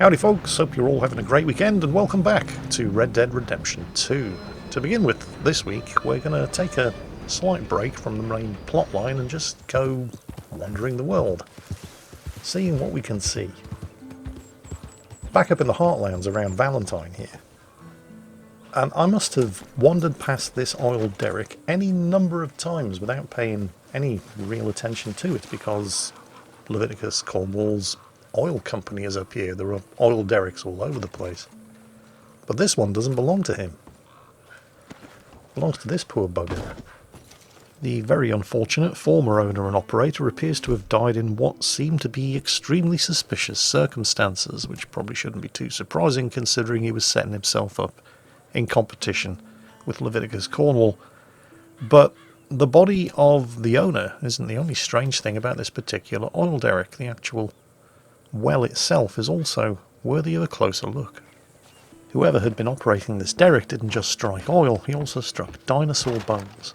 Howdy folks, hope you're all having a great weekend and welcome back to Red Dead Redemption 2. To begin with, this week we're going to take a slight break from the main plotline and just go wandering the world, seeing what we can see. Back up in the heartlands around Valentine here, and I must have wandered past this oil derrick any number of times without paying any real attention to it, because Leviticus Cornwall's oil company is up here. There are oil derricks all over the place. But this one doesn't belong to him. It belongs to this poor bugger. The very unfortunate former owner and operator appears to have died in what seem to be extremely suspicious circumstances, which probably shouldn't be too surprising considering he was setting himself up in competition with Leviticus Cornwall. But the body of the owner isn't the only strange thing about this particular oil derrick. The actual well itself is also worthy of a closer look. Whoever had been operating this derrick didn't just strike oil, he also struck dinosaur bones.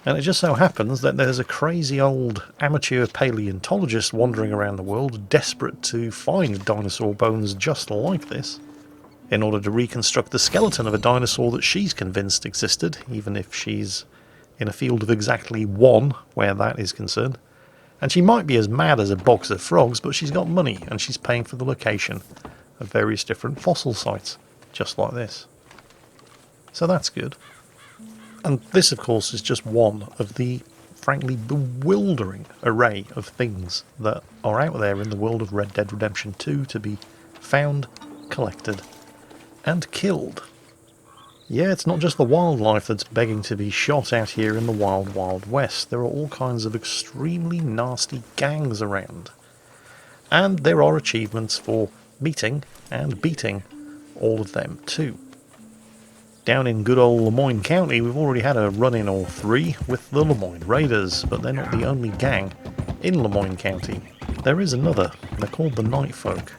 And it just so happens that there's a crazy old amateur paleontologist wandering around the world desperate to find dinosaur bones just like this, in order to reconstruct the skeleton of a dinosaur that she's convinced existed, even if she's in a field of exactly one where that is concerned. And she might be as mad as a box of frogs, but she's got money, and she's paying for the location of various different fossil sites, just like this. So that's good. And this, of course, is just one of the, frankly, bewildering array of things that are out there in the world of Red Dead Redemption 2 to be found, collected, and killed. Yeah, it's not just the wildlife that's begging to be shot out here in the wild, wild west. There are all kinds of extremely nasty gangs around. And there are achievements for meeting and beating all of them too. Down in good old Lemoyne County, we've already had a run-in or three with the Lemoyne Raiders, but they're not the only gang in Lemoyne County. There is another. They're called the Nightfolk.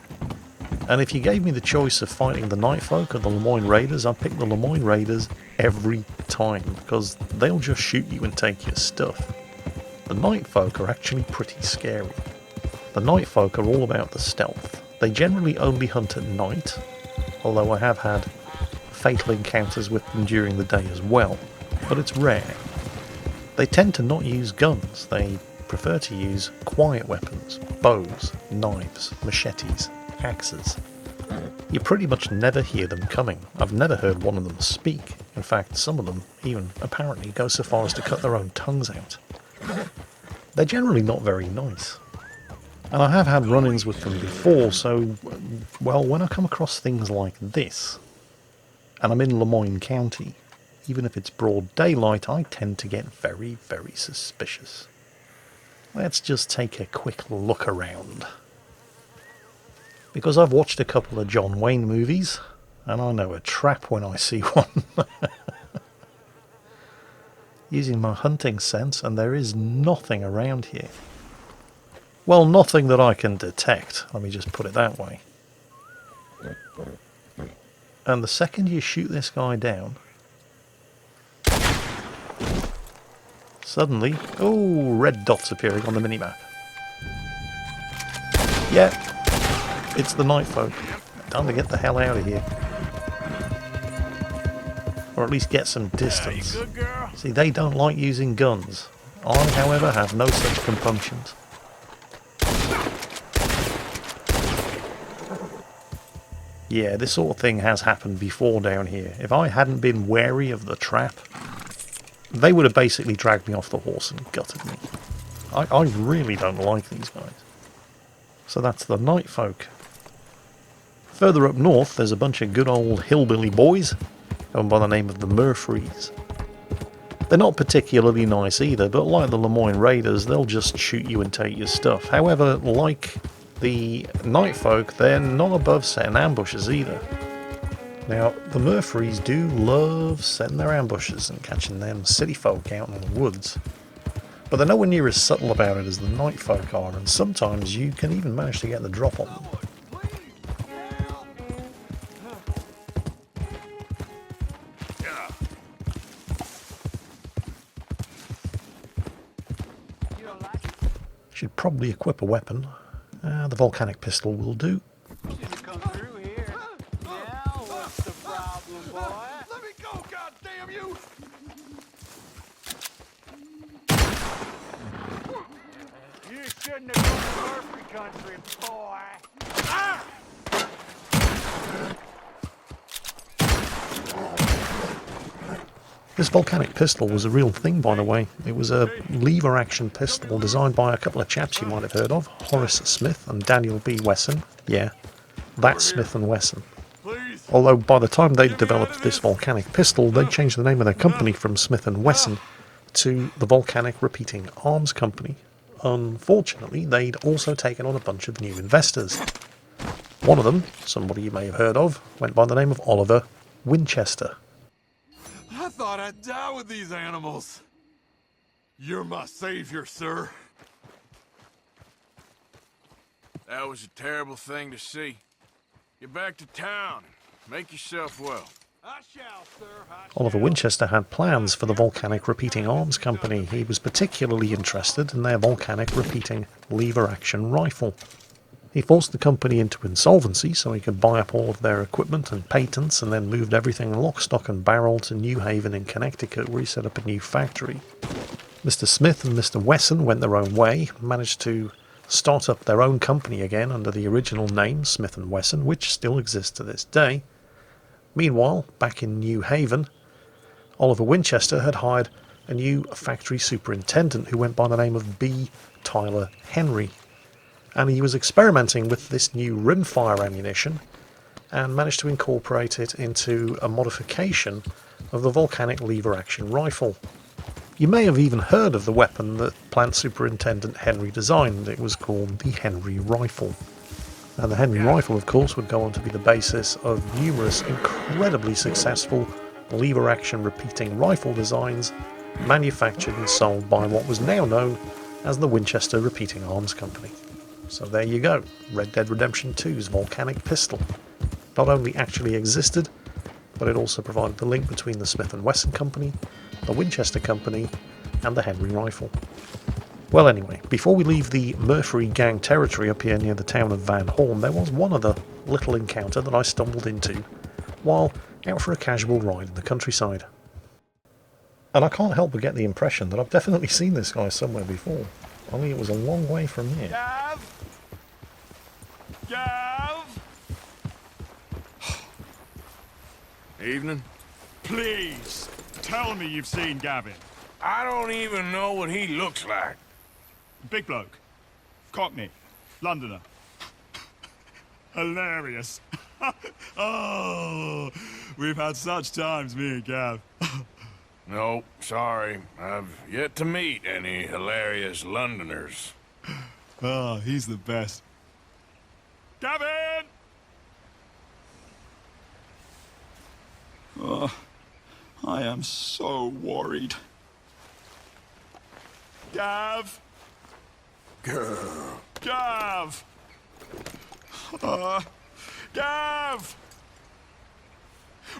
And if you gave me the choice of fighting the Nightfolk or the Lemoyne Raiders, I'd pick the Lemoyne Raiders every time, because they'll just shoot you and take your stuff. The Nightfolk are actually pretty scary. The Nightfolk are all about the stealth. They generally only hunt at night, although I have had fatal encounters with them during the day as well, but it's rare. They tend to not use guns. They prefer to use quiet weapons, bows, knives, machetes, axes. You pretty much never hear them coming. I've never heard one of them speak. In fact, some of them even apparently go so far as to cut their own tongues out. They're generally not very nice. And I have had run-ins with them before, so, well, when I come across things like this, and I'm in Lemoyne County, even if it's broad daylight, I tend to get very, very suspicious. Let's just take a quick look around. Because I've watched a couple of John Wayne movies, and I know a trap when I see one. Using my hunting sense, and there is nothing around here. Well, nothing that I can detect, let me just put it that way. And the second you shoot this guy down, suddenly, oh, red dots appearing on the minimap. Yeah. It's the Nightfolk. Time to get the hell out of here. Or at least get some distance. See, they don't like using guns. I, however, have no such compunctions. Yeah, this sort of thing has happened before down here. If I hadn't been wary of the trap, they would have basically dragged me off the horse and gutted me. I really don't like these guys. So that's the Nightfolk. Further up north, there's a bunch of good old hillbilly boys, going by the name of the Murfrees. They're not particularly nice either, but like the Lemoyne Raiders, they'll just shoot you and take your stuff. However, like the Nightfolk, they're not above setting ambushes either. Now, the Murfrees do love setting their ambushes and catching them city folk out in the woods. But they're nowhere near as subtle about it as the Nightfolk are, and sometimes you can even manage to get the drop on them. Should probably equip a weapon. The volcanic pistol will do. Let me go, goddamn you! You shouldn't have gone to Murphy country, boy. Ah! This volcanic pistol was a real thing, by the way. It was a lever-action pistol designed by a couple of chaps you might have heard of, Horace Smith and Daniel B. Wesson. Yeah, that's Smith and Wesson. Although by the time they'd developed this volcanic pistol, they'd changed the name of their company from Smith and Wesson to the Volcanic Repeating Arms Company. Unfortunately, they'd also taken on a bunch of new investors. One of them, somebody you may have heard of, went by the name of Oliver Winchester. I thought I'd die with these animals. You're my savior, sir. That was a terrible thing to see. Get back to town. Make yourself well. I shall, sir. Oliver Winchester had plans for the Volcanic Repeating Arms Company. He was particularly interested in their Volcanic Repeating Lever-Action Rifle. He forced the company into insolvency so he could buy up all of their equipment and patents, and then moved everything lock, stock and barrel to New Haven in Connecticut, where he set up a new factory. Mr. Smith and Mr. Wesson went their own way, managed to start up their own company again under the original name, Smith & Wesson, which still exists to this day. Meanwhile, back in New Haven, Oliver Winchester had hired a new factory superintendent who went by the name of B. Tyler Henry. And he was experimenting with this new rimfire ammunition and managed to incorporate it into a modification of the volcanic lever-action rifle. You may have even heard of the weapon that Plant Superintendent Henry designed. It was called the Henry Rifle. And the Henry Rifle, of course, would go on to be the basis of numerous incredibly successful lever-action repeating rifle designs manufactured and sold by what was now known as the Winchester Repeating Arms Company. So there you go, Red Dead Redemption 2's volcanic pistol. Not only actually existed, but it also provided the link between the Smith & Wesson Company, the Winchester Company, and the Henry Rifle. Well anyway, before we leave the Murphy gang territory up here near the town of Van Horn, there was one other little encounter that I stumbled into while out for a casual ride in the countryside. And I can't help but get the impression that I've definitely seen this guy somewhere before, only it was a long way from here. Gav? Gav? Evening. Please, tell me you've seen Gavin. I don't even know what he looks like. Big bloke. Cockney. Londoner. Hilarious. Oh, we've had such times, me and Gav. No, sorry. I've yet to meet any hilarious Londoners. Oh, he's the best. Gavin! Oh, I am so worried. Gav! Girl. Gav! Gav!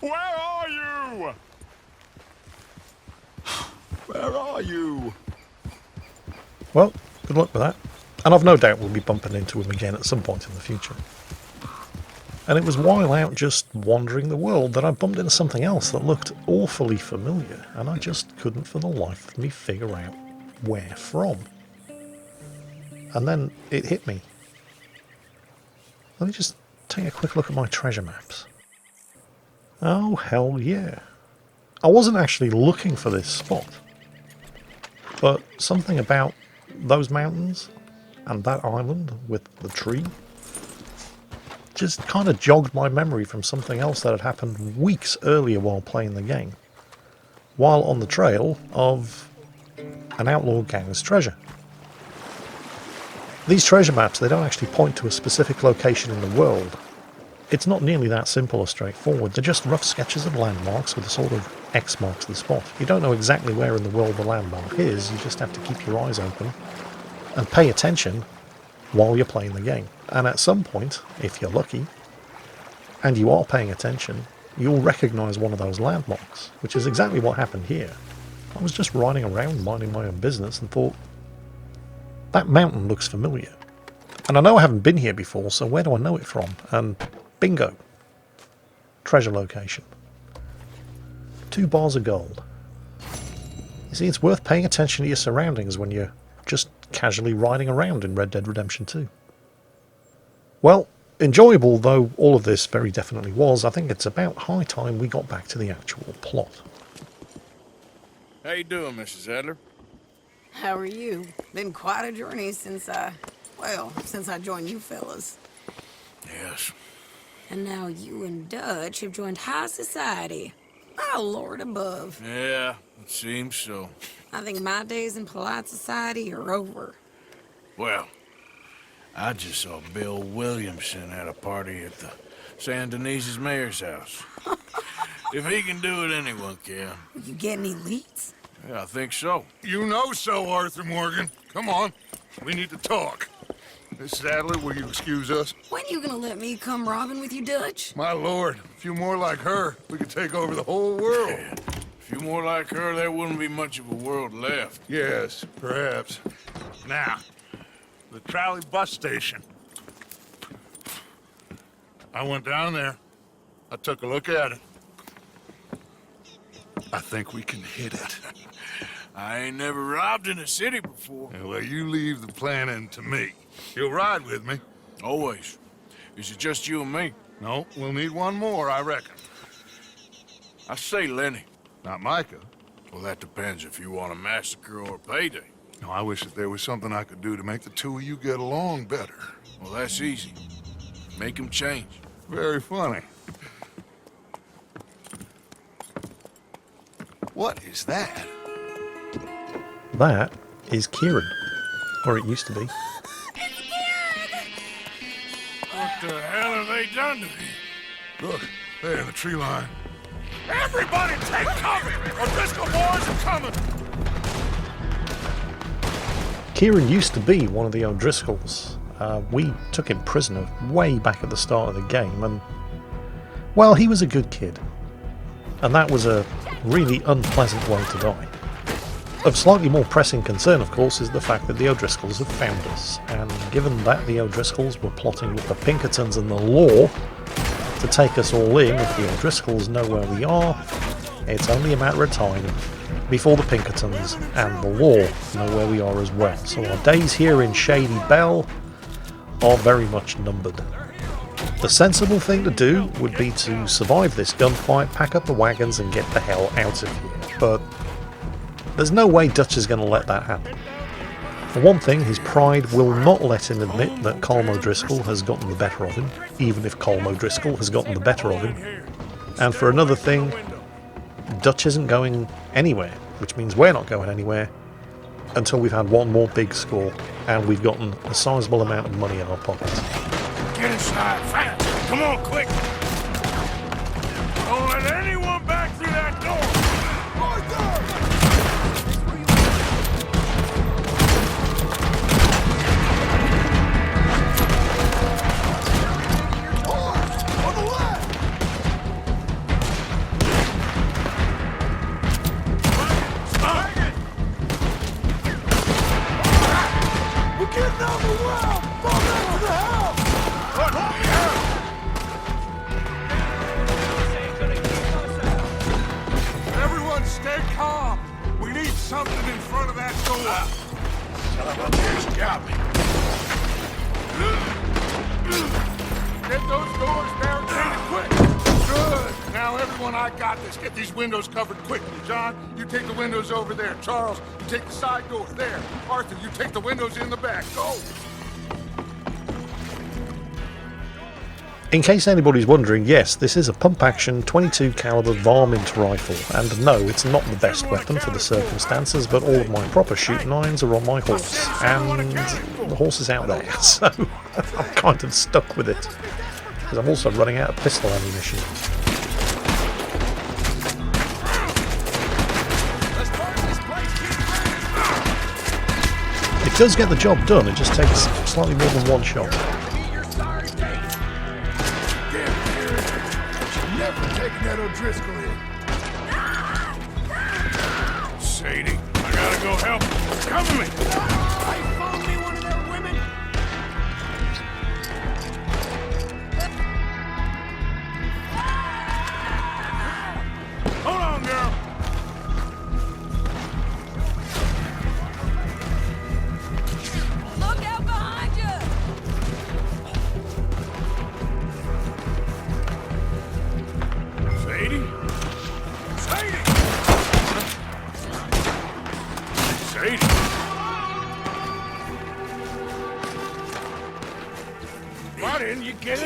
Where are you? Where are you? Well, good luck with that. And I've no doubt we'll be bumping into him again at some point in the future. And it was while out just wandering the world that I bumped into something else that looked awfully familiar, and I just couldn't for the life of me figure out where from. And then it hit me. Let me just take a quick look at my treasure maps. Oh, hell yeah. I wasn't actually looking for this spot, but something about those mountains and that island with the tree just kind of jogged my memory from something else that had happened weeks earlier while playing the game, while on the trail of an outlaw gang's treasure. These treasure maps, they don't actually point to a specific location in the world. It's not nearly that simple or straightforward. They're just rough sketches of landmarks with a sort of X marks the spot. You don't know exactly where in the world the landmark is, you just have to keep your eyes open and pay attention while you're playing the game. And at some point, if you're lucky, and you are paying attention, you'll recognise one of those landmarks, which is exactly what happened here. I was just riding around minding my own business and thought, that mountain looks familiar. And I know I haven't been here before, so where do I know it from? And bingo. Treasure location. 2 bars of gold. You see, it's worth paying attention to your surroundings when you're just casually riding around in Red Dead Redemption 2. Well, enjoyable though all of this very definitely was, I think it's about high time we got back to the actual plot. How you doing, Mrs. Adler? How are you? Been quite a journey since I joined you fellas. Yes. And now you and Dutch have joined high society. My lord above. Yeah, it seems so. I think my days in polite society are over. Well, I just saw Bill Williamson at a party at the San Denise's mayor's house. If he can do it, anyone can. You get any leads? Yeah, I think so. You know so, Arthur Morgan. Come on. We need to talk. Miss Adler, will you excuse us? When you gonna let me come robbing with you, Dutch? My lord, a few more like her, we could take over the whole world. Yeah. A few more like her, there wouldn't be much of a world left. Yes, perhaps. Now, the trolley bus station. I went down there. I took a look at it. I think we can hit it. I ain't never robbed in a city before. Well, you leave the planning to me. You'll ride with me. Always. Is it just you and me? No, we'll need one more, I reckon. I say Lenny. Not Micah. Well, that depends if you want a massacre or a payday. No, I wish that there was something I could do to make the two of you get along better. Well, that's easy. Make him change. Very funny. What is that? That is Kieran. Or it used to be. What the hell have they done to me? Look, there in the tree line. Everybody take cover! O'Driscoll boys are coming! Kieran used to be one of the O'Driscolls. We took him prisoner way back at the start of the game, and, well, he was a good kid. And that was a really unpleasant way to die. Of slightly more pressing concern, of course, is the fact that the O'Driscolls have found us, and given that the O'Driscolls were plotting with the Pinkertons and the law to take us all in, if the O'Driscolls know where we are, it's only a matter of time before the Pinkertons and the law know where we are as well. So our days here in Shady Belle are very much numbered. The sensible thing to do would be to survive this gunfight, pack up the wagons and get the hell out of here. But there's no way Dutch is going to let that happen. For one thing, his pride will not let him admit that Colm O'Driscoll has gotten the better of him, even if Colm O'Driscoll has gotten the better of him. And for another thing, Dutch isn't going anywhere, which means we're not going anywhere until we've had one more big score and we've gotten a sizable amount of money in our pockets. Get inside, fast! Come on, quick! Don't let anyone back through that door! Everyone stay calm. We need something in front of that door. Son of a bitch got me. Get those doors barricaded quick. Good. Now, everyone, I got this. Get these windows covered quickly. John, you take the windows over there. Charles, you take the side door there. Arthur, you take the windows in the back. Go. In case anybody's wondering, yes, this is a pump-action 22 caliber varmint rifle, and no, it's not the best weapon for the circumstances, but all of my proper shooting irons are on my horse, and the horse is out there, so I'm kind of stuck with it, because I'm also running out of pistol ammunition. It does get the job done, it just takes slightly more than one shot. Taking that O'Driscoll in. Sadie, I gotta go help. Cover me! I found me one of their women. Hold on, girl!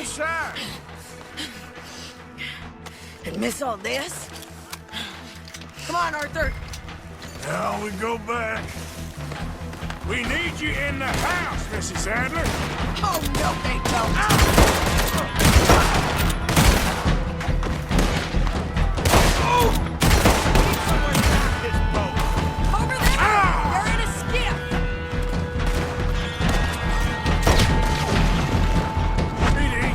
inside. And miss all this? Come on, Arthur. Now we go back. We need you in the house, Mrs. Adler. Oh, no, they don't. Over there! You're in a skiff! Speedy.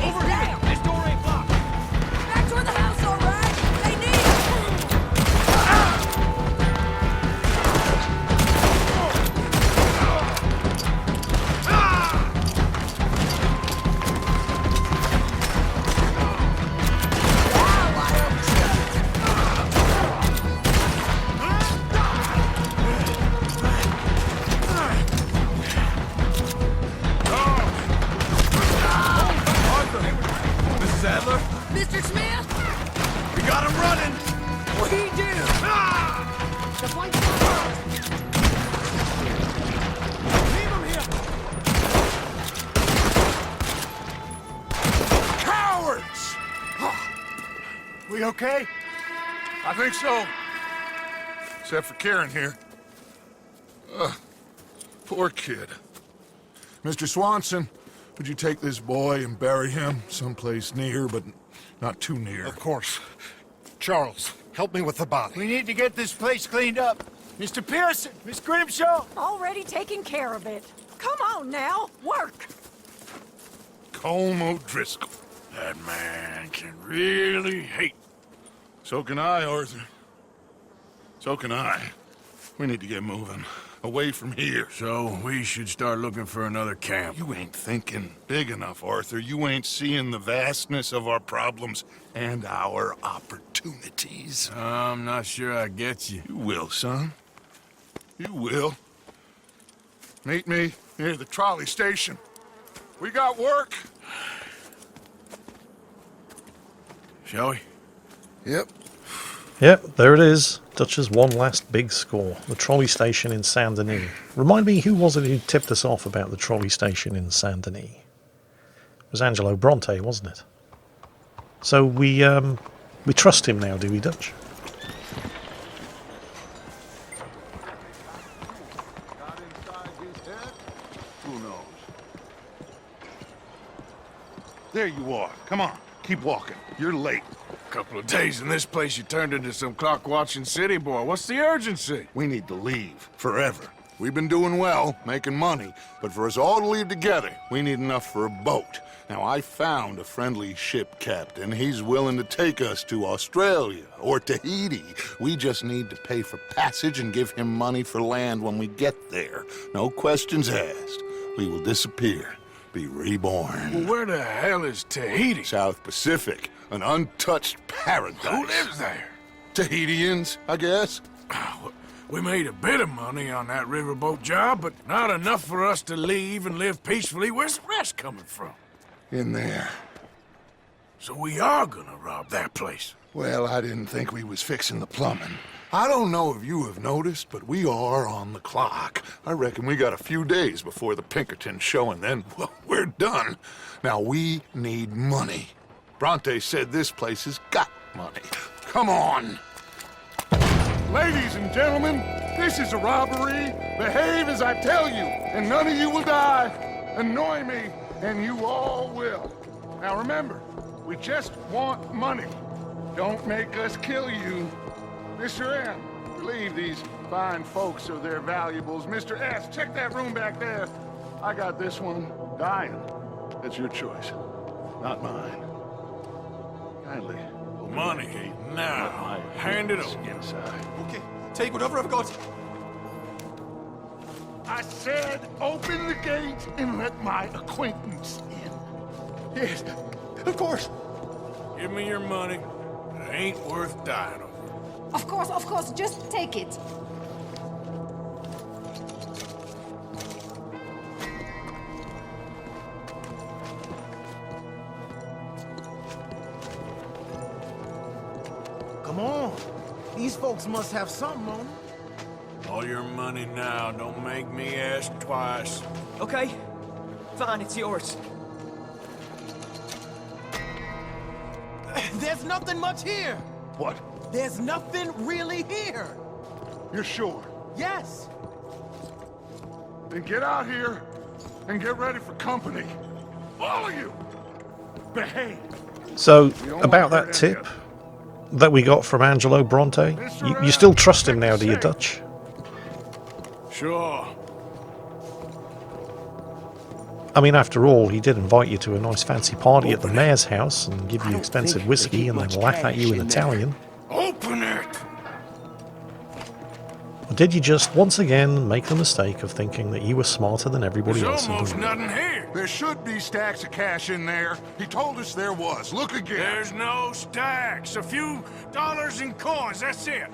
Over here! This door ain't locked! Back toward the house, all right! They need us! Mrs. Adler, Mr. Smith? we got him running. We do! The flight's not Leave him here. Cowards! We okay? I think so. Except for Karen here. Poor kid. Mr. Swanson, would you take this boy and bury him someplace near, but not too near? Of course. Charles, help me with the body. We need to get this place cleaned up. Mr. Pearson, Miss Grimshaw. Already taking care of it. Come on now, work. Colm O'Driscoll. That man can really hate. So can I, Arthur. So can I. We need to get moving. Away from here. So we should start looking for another camp. You ain't thinking big enough, Arthur. You ain't seeing the vastness of our problems and our opportunities. I'm not sure I get you. You will, son. You will. Meet me near the trolley station. We got work. Shall we? Yep. Yep, there it is. Dutch's one last big score. The trolley station in Saint Denis. Remind me, who was it who tipped us off about the trolley station in Saint Denis? It was Angelo Bronte, wasn't it? So we trust him now, do we, Dutch? Who knows? There you are. Come on. Keep walking. You're late. Couple of days in this place, you turned into some clock-watching city boy. What's the urgency? We need to leave. Forever. We've been doing well, making money, but for us all to leave together, we need enough for a boat. Now, I found a friendly ship captain. He's willing to take us to Australia or Tahiti. We just need to pay for passage and give him money for land when we get there. No questions asked. We will disappear, be reborn. Well, where the hell is Tahiti? South Pacific, an untouched paradise. Who lives there? Tahitians, I guess. We made a bit of money on that riverboat job, but not enough for us to leave and live peacefully. Where's the rest coming from? In there. So we are gonna rob that place. Well, I didn't think we was fixing the plumbing. I don't know if you have noticed, but we are on the clock. I reckon we got a few days before the Pinkerton show, and then, well, we're done. Now, we need money. Bronte said this place has got money. Come on. Ladies and gentlemen, this is a robbery. Behave as I tell you, and none of you will die. Annoy me, and you all will. Now remember, we just want money. Don't make us kill you. Mr. M, relieve these fine folks of their valuables. Mr. S, check that room back there. I got this one. Dying. That's your choice, not mine. Kindly. open Money. the gate. Now. Let my Hand it witness over. Inside. Okay, take whatever I've got. I said, open the gate and let my acquaintance in. Yes, of course. Give me your money. It ain't worth dying over. Of course, just take it. Come on. These folks must have something on them. All your money now. Don't make me ask twice. Okay. Fine, it's yours. There's nothing much here. What? There's nothing really here. You're sure? Yes. Then get out here and get ready for company. All of you! Behave! So, about that tip that we got from Angelo Bronte, you still trust him now, do you, Dutch? Sure. I mean, after all, he did invite you to a nice fancy party at the mayor's house and give you expensive whiskey and then laugh at you in Italian. Open it! Or did you just, once again, make the mistake of thinking that you were smarter than everybody There's else in the almost room? nothing here. There should be stacks of cash in there. He told us there was. Look again. There's no stacks. A few dollars in coins, that's it.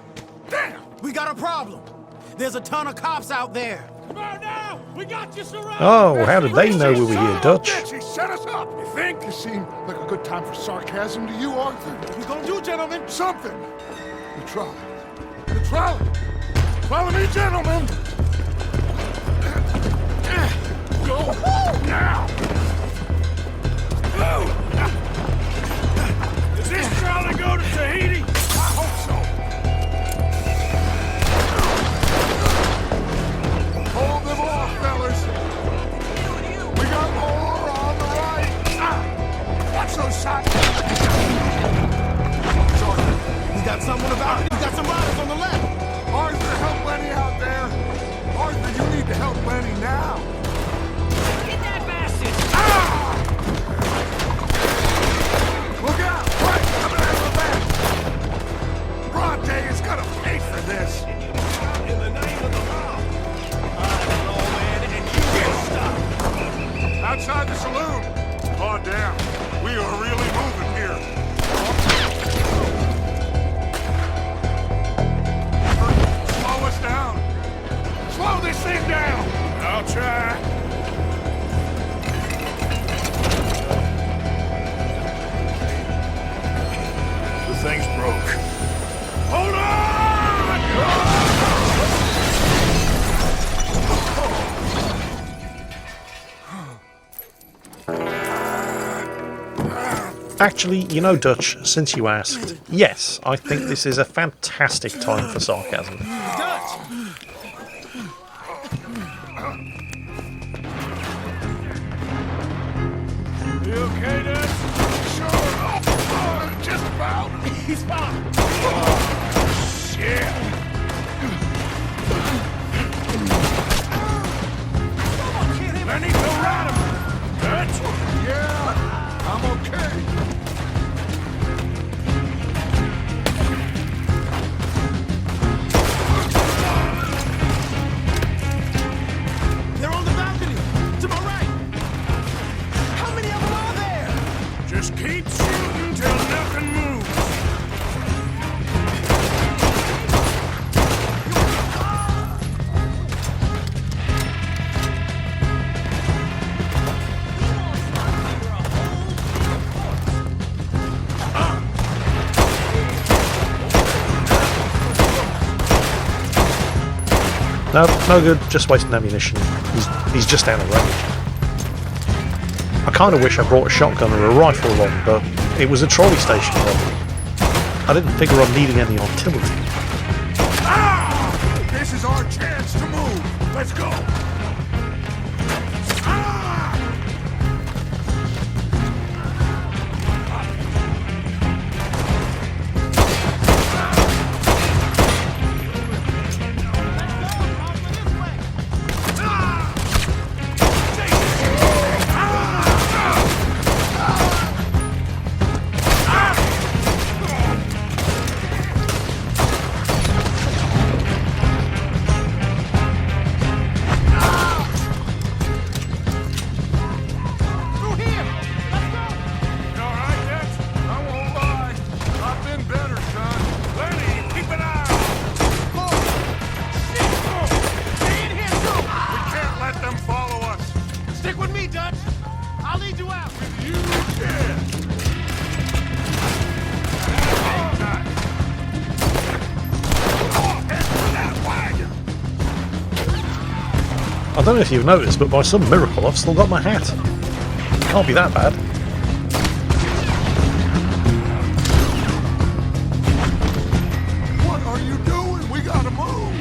Damn! We got a problem. There's a ton of cops out there. Come on now! We got you surrounded! Oh, how did they know we were here, Dutch? He set us up! You think? This seemed like a good time for sarcasm to you, Arthur. What we gonna do, gentlemen? Something! The trolley. The trolley! Follow me, gentlemen! Go now! Does this trolley go to Tahiti? I hope so! Hold them off, fellas! We got more on the right! Ah! Watch those shots! We got someone about it. We got some riders on the left. Arthur, help Lenny out there! Arthur, you need to help Lenny now! Get that bastard! Ah! Look out! Right! Coming out the back! Bronte is gonna pay for this! In the name of the law. I'm an old man and you get stopped! Outside the saloon! Calm down. We are really moving here. Slow us down! Slow this thing down! I'll try. The thing's broke. Hold on! Actually, you know, Dutch, since you asked, yes, I think this is a fantastic time for sarcasm. Dutch! You okay, Dad? Sure! Just about! He's fine. Shit! Lenny, go ride him! Dutch? Yeah, I'm okay. They're on the balcony. To my right. How many of them are there? Just keep shooting till nothing moves. No, no good, just wasting ammunition. He's just out of range. I kind of wish I brought a shotgun or a rifle along, but it was a trolley station robbery. I didn't figure on needing any artillery. Ah! This is our chance to move. Let's go. Ah! I don't know if you've noticed, but by some miracle I've still got my hat. Can't be that bad. What are you doing? We gotta move.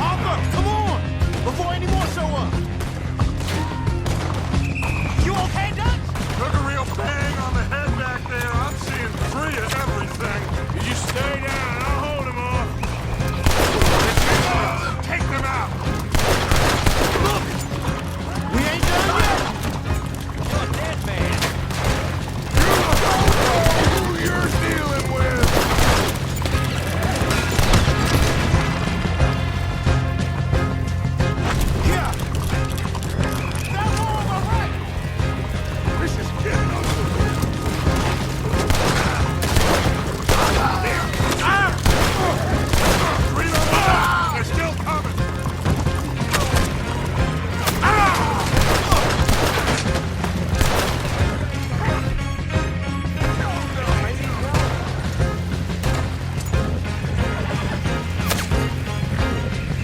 Arthur, come on! Before any more show up! You okay, Dutch? Took a real bang on the head back there. I'm seeing 3 of everything. You stay down, I'll hold him off. Take them out. Look! We ain't done yet! You're a dead man. You don't know who you're dealing with. Yeah! That wall on my right! This is getting ugly. They're still coming.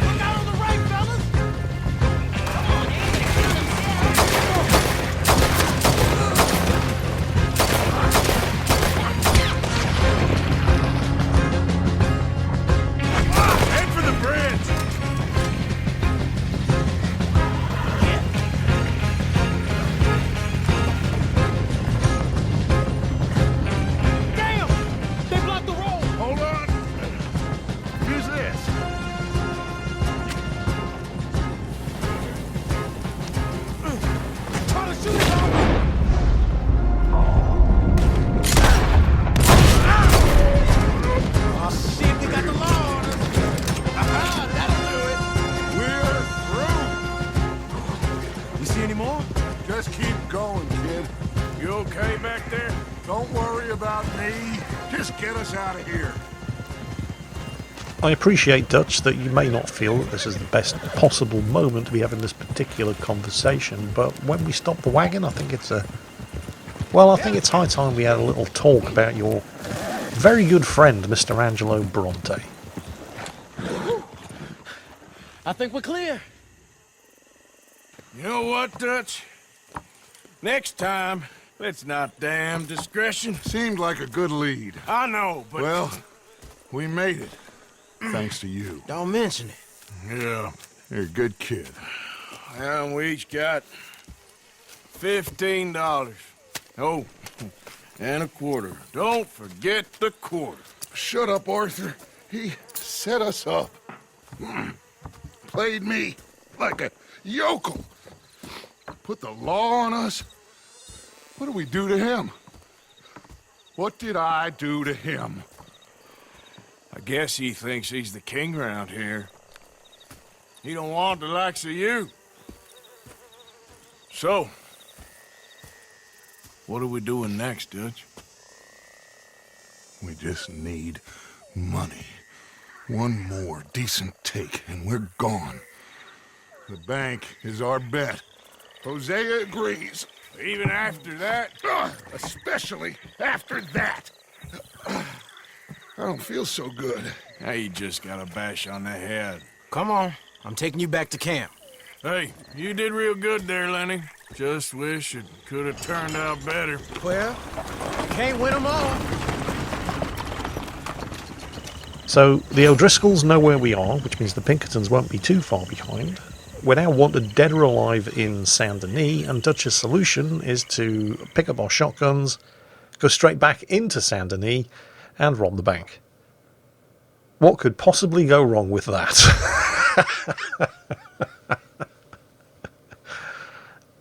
Look out on the right, fellas! Head for the bridge! Damn! They blocked the road! Hold on. Who's this? Try to shoot us all! Oh, shit, we got the law on us! Aha, that'll do it! We're through. You see any more? Just keep going, kid. You okay back there? Don't worry about me. Just get us out of here. I appreciate, Dutch, that you may not feel that this is the best possible moment to be having this particular conversation, but when we stop the wagon, I think it's high time we had a little talk about your very good friend, Mr. Angelo Bronte. I think we're clear. You know what, Dutch? Next time, let's not damn discretion. Seemed like a good lead. I know, but... Well, we made it. Thanks to you. Don't mention it. Yeah. You're a good kid. And we each got $15. Oh, and a quarter. Don't forget the quarter. Shut up, Arthur. He set us up. Played me like a yokel. Put the law on us. What did we do to him? What did I do to him? I guess he thinks he's the king around here. He don't want the likes of you. So, what are we doing next, Dutch? We just need money. One more decent take, and we're gone. The bank is our bet. Hosea agrees. Even after that? Especially after that. I don't feel so good. Now you just got a bash on the head. Come on. I'm taking you back to camp. Hey, you did real good there, Lenny. Just wish it could have turned out better. Well, can't win them all. So the O'Driscolls know where we are, which means the Pinkertons won't be too far behind. We're now wanted dead or alive in Saint Denis, and Dutch's solution is to pick up our shotguns, go straight back into Saint Denis, and rob the bank. What could possibly go wrong with that?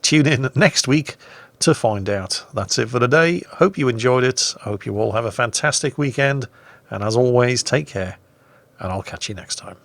Tune in next week to find out. That's it for today. Hope you enjoyed it. I hope you all have a fantastic weekend. And as always, take care. And I'll catch you next time.